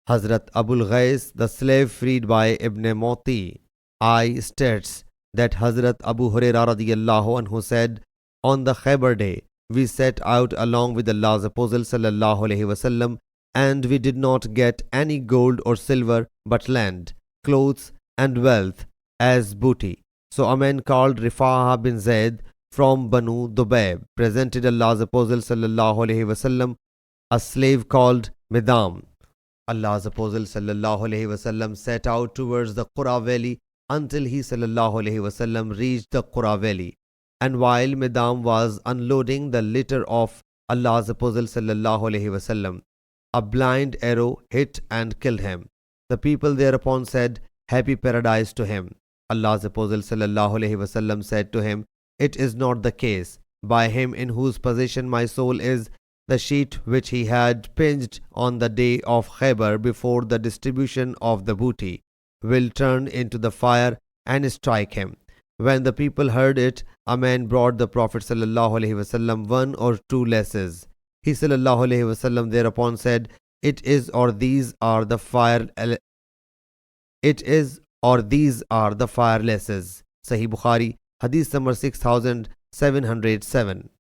Hazrat Abul Ghais, the slave freed by Ibn Moti, I states that Hazrat Abu Hurairah radiyallahu anhu said, on the Khaybar day, we set out along with Allah's Apostle sallallahu alaihi wasallam, and we did not get any gold or silver but land, clothes and wealth as booty. So a man called Rifa'a bin Zayd from Banu Dubayb presented Allah's Apostle sallallahu alaihi wasallam a slave called Midam. Allah's Apostle sallallahu alaihi wasallam set out towards the Qura valley until he sallallahu alaihi wasallam reached the Qura valley. And while Midam was unloading the litter of Allah's Apostle sallallahu alaihi wasallam, a blind arrow hit and killed him. The people thereupon said, Happy paradise to him. Allah's Apostle sallallahu alaihi wasallam said to him, It is not the case. By him in whose possession my soul is, the sheet which he had pinched on the day of Khaybar before the distribution of the booty will turn into the fire and strike him. When the people heard it, a man brought the Prophet sallallahu alaihi wasallam one or two laces. He sallallahu alaihi wasallam thereupon said, It is or these are the fire laces. Sahih Bukhari, Hadith number 6707.